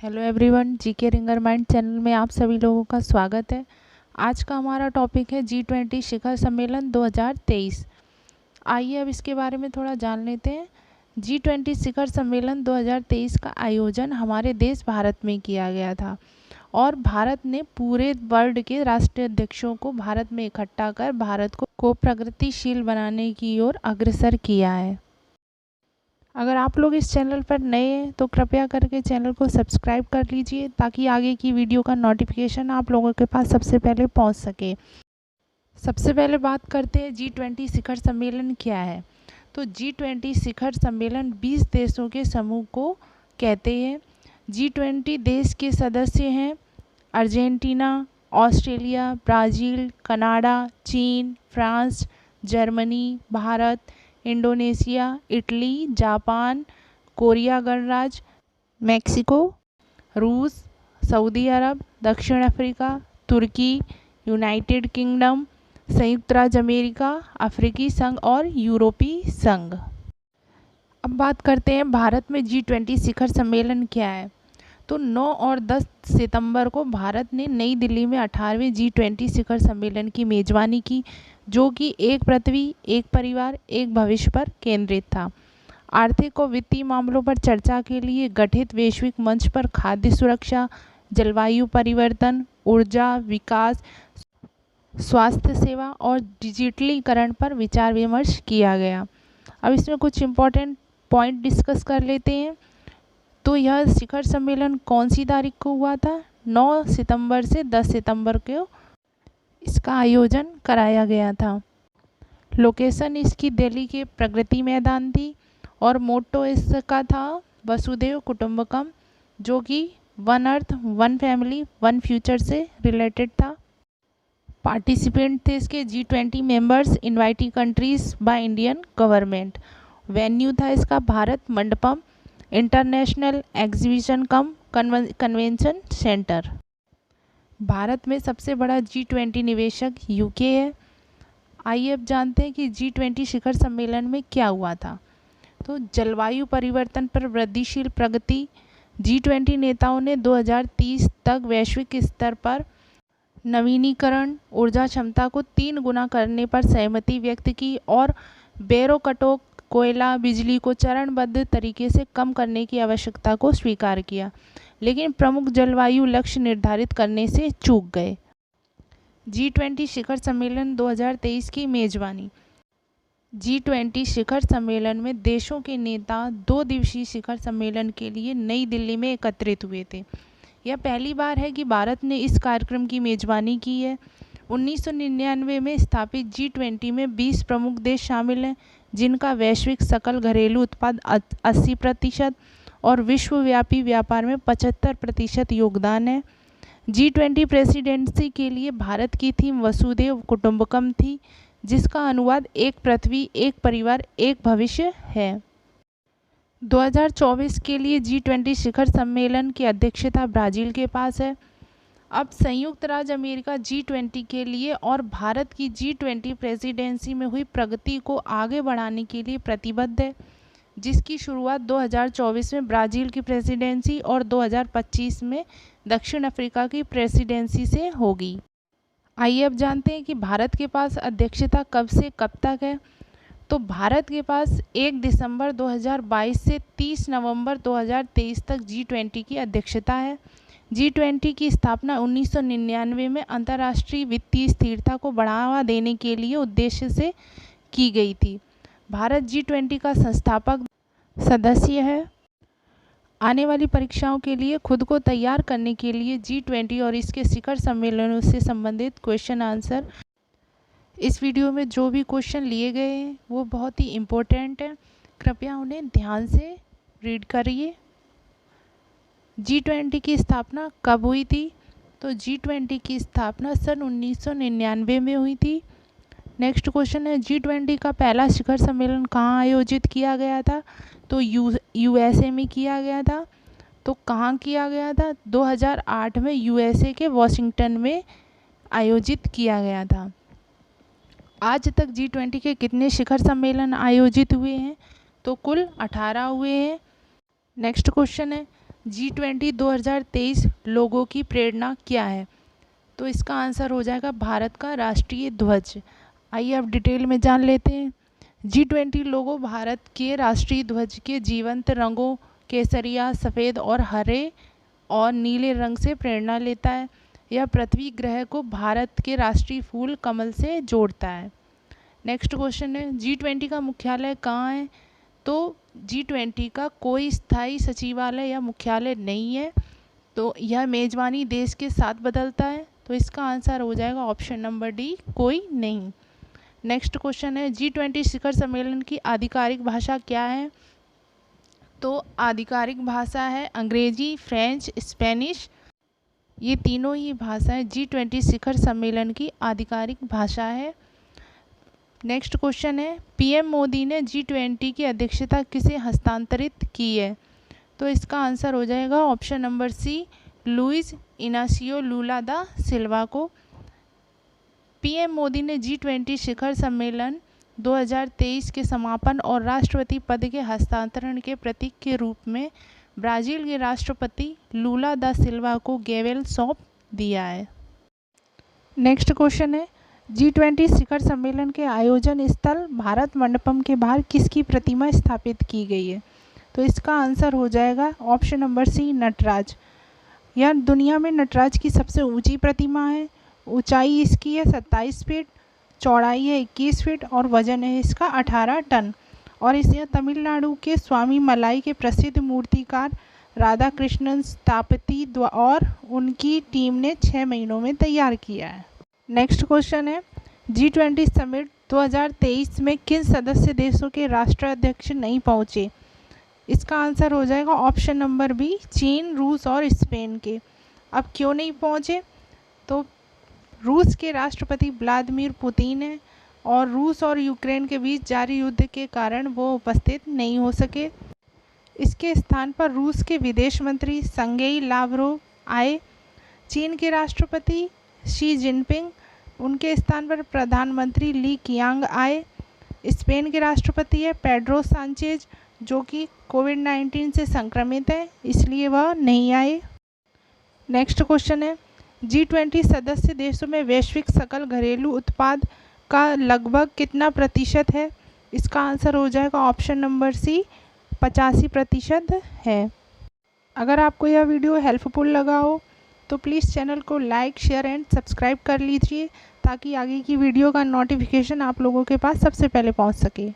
Hello everyone, GK ringer mind channel में आप सभी लोगों का स्वागत है। आज का हमारा टॉपिक है G20 शिखर सम्मेलन 2023। आइए अब इसके बारे में थोड़ा जान लेते हैं। G20 शिखर सम्मेलन 2023 का आयोजन हमारे देश भारत में किया गया था और भारत ने पूरे वर्ल्ड के राष्ट्राध्यक्षों को भारत में इकट्ठा कर भारत को प्रगतिशील बनाने की ओर अग्रसर किया है। अगर आप लोग इस चैनल पर नए हैं तो कृपया करके चैनल को सब्सक्राइब कर लीजिए ताकि आगे की वीडियो का नोटिफिकेशन आप लोगों के पास सबसे पहले पहुंच सके। सबसे पहले बात करते हैं G20 शिखर सम्मेलन क्या है। तो G20 शिखर सम्मेलन 20 देशों के समूह को कहते हैं। G20 देश के सदस्य हैं अर्जेंटीना, ऑस्ट्रेलिया, ब्राज़ील, कनाडा, चीन, France, Germany, Bharat, Indonesia, Italy, Japan, Korea गणराज्य, मेक्सिको, रूस, सऊदी अरब, दक्षिण अफ्रीका, तुर्की, यूनाइटेड किंगडम, संयुक्त राज्य अमेरिका, अफ्रीकी संघ और यूरोपीय संघ। अब बात करते हैं भारत में G20 शिखर सम्मेलन क्या है। तो 9 और 10 सितंबर को भारत ने नई दिल्ली में 18वें G20 शिखर सम्मेलन की मेज़बानी की, जो कि एक पृथ्वी, एक परिवार, एक भविष्य पर केंद्रित था। आर्थिक और वित्तीय मामलों पर चर्चा के लिए गठित वैश्विक मंच पर खाद्य सुरक्षा, जलवायु परिवर्तन, ऊर्जा, विकास, स्वास्थ्य सेवा और डिजिटलीकरण पर विचार विमर्श किया गया। अब इसमें कुछ इम्पोर्टेंट पॉइंट डिस्कस कर लेते हैं। तो यह शिखर सम्मेलन कौन सी तारीख को हुआ था? 9 सितंबर से 10 सितंबर को इसका आयोजन कराया गया था। लोकेशन इसकी दिल्ली के प्रगति मैदान थी और मोटो इसका था वसुधैव कुटुंबकम, जो कि one earth one family one future से रिलेटेड था। पार्टिसिपेंट थे इसके G20 members, invitee countries by Indian government. Venue था इसका भारत मंडपम इंटरनेशनल एग्जीबिशन कम कन्वेंशन सेंटर। भारत में सबसे बड़ा G20 निवेशक यूके है। आइए अब जानते हैं कि G20 शिखर सम्मेलन में क्या हुआ था। तो जलवायु परिवर्तन पर वृद्धिशील प्रगति। G20 नेताओं ने 2030 तक वैश्विक स्तर पर नवीनीकरण ऊर्जा क्षमता को 3 गुना करने पर सहमति व्यक्त की और बेरोकटोक कोयला बिजली को चरणबद्ध तरीके से कम करने की आवश्यकता को स्वीकार किया, लेकिन प्रमुख जलवायु लक्ष्य निर्धारित करने से चूक गए। G20 शिखर सम्मेलन 2023 की मेजबानी। G20 शिखर सम्मेलन में देशों के नेता 2 दिवसीय शिखर सम्मेलन के लिए नई दिल्ली में एकत्रित हुए थे। यह पहली बार है कि भारत ने इस कार्यक्रम की मेजबानी की है। 1999 में स्थापित G20 में 20 प्रमुख देश शामिल हैं, जिनका वैश्विक सकल घरेलू उत्पाद 80% और विश्वव्यापी व्यापार में 75% योगदान है। G20 प्रेसिडेंसी के लिए भारत की थीम वसुधैव कुटुंबकम थी, जिसका अनुवाद एक पृथ्वी, एक परिवार, एक भविष्य है। 2024 के लिए G20 शिखर सम्मेलन की अध्यक्षता ब्राज़ील के पास है। अब संयुक्त राज्य अमेरिका G20 के लिए और भारत की G20 प्रेसिडेंसी में हुई प्रगति को आगे बढ़ाने के लिए प्रतिबद्ध है, जिसकी शुरुआत 2024 में ब्राज़ील की प्रेसिडेंसी और 2025 में दक्षिण अफ्रीका की प्रेसिडेंसी से होगी। आइए अब जानते हैं कि भारत के पास अध्यक्षता कब से कब तक है। तो भारत के पास 1 दिसंबर 2022 से 30 नवंबर 2023 तक G20 की अध्यक्षता है। G20 की स्थापना 1999 में अंतर्राष्ट्रीय वित्तीय स्थिरता को बढ़ावा देने के लिए उद्देश्य से की गई थी। भारत G20 का संस्थापक सदस्य है। आने वाली परीक्षाओं के लिए खुद को तैयार करने के लिए G20 और इसके शिखर सम्मेलनों से संबंधित क्वेश्चन आंसर इस वीडियो में जो भी क्वेश्चन लिए गए हैं वो बहुत ही इम्पोर्टेंट है, कृपया उन्हें ध्यान से रीड करिए। G20 की स्थापना कब हुई थी? तो G20 की स्थापना सन 1999 में हुई थी। नेक्स्ट क्वेश्चन है G20 का पहला शिखर सम्मेलन कहाँ आयोजित किया गया था? तो USA में किया गया था। तो कहाँ किया गया था? 2008 में USA के वॉशिंगटन में आयोजित किया गया था। आज तक G20 के कितने शिखर सम्मेलन आयोजित हुए हैं? तो कुल 18 हुए हैं। नेक्स्ट क्वेश्चन है G20 2023 लोगों की प्रेरणा क्या है? तो इसका आंसर हो जाएगा भारत का राष्ट्रीय ध्वज। आइए अब डिटेल में जान लेते हैं। G20 लोगो भारत के राष्ट्रीय ध्वज के जीवंत रंगों केसरिया, सफ़ेद और हरे और नीले रंग से प्रेरणा लेता है। यह पृथ्वी ग्रह को भारत के राष्ट्रीय फूल कमल से जोड़ता है। नेक्स्ट क्वेश्चन है, G20 का मुख्यालय कहाँ है? तो G20 का कोई स्थायी सचिवालय या मुख्यालय नहीं है, तो यह मेज़बानी देश के साथ बदलता है। तो इसका आंसर हो जाएगा ऑप्शन नंबर डी, कोई नहीं। नेक्स्ट क्वेश्चन है, G20 शिखर सम्मेलन की आधिकारिक भाषा क्या है? तो आधिकारिक भाषा है अंग्रेजी, फ्रेंच, स्पेनिश। ये तीनों ही भाषाएं G20 शिखर सम्मेलन की आधिकारिक भाषा है। नेक्स्ट क्वेश्चन है, पीएम मोदी ने G20 की अध्यक्षता किसे हस्तांतरित की है? तो इसका आंसर हो जाएगा option number C, Luiz Inacio Lula da Silva को। पीएम मोदी ने G20 शिखर सम्मेलन 2023 के समापन और राष्ट्रपति पद के हस्तांतरण के प्रतीक के रूप में ब्राज़ील के राष्ट्रपति लूला दा सिल्वा को गैवेल सौंप दिया है। नेक्स्ट क्वेश्चन है, G20 शिखर सम्मेलन के आयोजन स्थल भारत मंडपम के बाहर किसकी प्रतिमा स्थापित की गई है? तो इसका आंसर हो जाएगा ऑप्शन नंबर सी, नटराज। यह दुनिया में नटराज की सबसे ऊंची प्रतिमा है। ऊंचाई इसकी है 27 फीट, चौड़ाई है 21 फीट और वजन है इसका 18 टन। और इसे तमिलनाडु के स्वामी मलाई के प्रसिद्ध मूर्तिकार राधा कृष्णन स्थापति और उनकी टीम ने 6 महीनों में तैयार किया है। नेक्स्ट क्वेश्चन है, G20 समिट 2023 में किन सदस्य देशों के राष्ट्राध्यक्ष नहीं पहुंचे? इसका आंसर हो जाएगा ऑप्शन नंबर बी, चीन, रूस और स्पेन के। अब क्यों नहीं पहुंचे? तो रूस के राष्ट्रपति व्लादिमीर पुतिन है और रूस और यूक्रेन के बीच जारी युद्ध के कारण वो उपस्थित नहीं हो सके। इसके स्थान पर रूस के विदेश मंत्री सर्गेई लावरोव आए। चीन के राष्ट्रपति शी जिनपिंग, उनके स्थान पर प्रधानमंत्री ली कियांग आए। स्पेन के राष्ट्रपति है पेड्रो सांचेज, जो कि कोविड-19 से संक्रमित है, इसलिए वह नहीं आए। नेक्स्ट क्वेश्चन है, G20 सदस्य देशों में वैश्विक सकल घरेलू उत्पाद का लगभग कितना प्रतिशत है? इसका आंसर हो जाएगा ऑप्शन नंबर सी, 85% है। अगर आपको यह वीडियो हेल्पफुल लगा हो तो प्लीज़ चैनल को लाइक, शेयर एंड सब्सक्राइब कर लीजिए, ताकि आगे की वीडियो का नोटिफिकेशन आप लोगों के पास सबसे पहले पहुंच सके।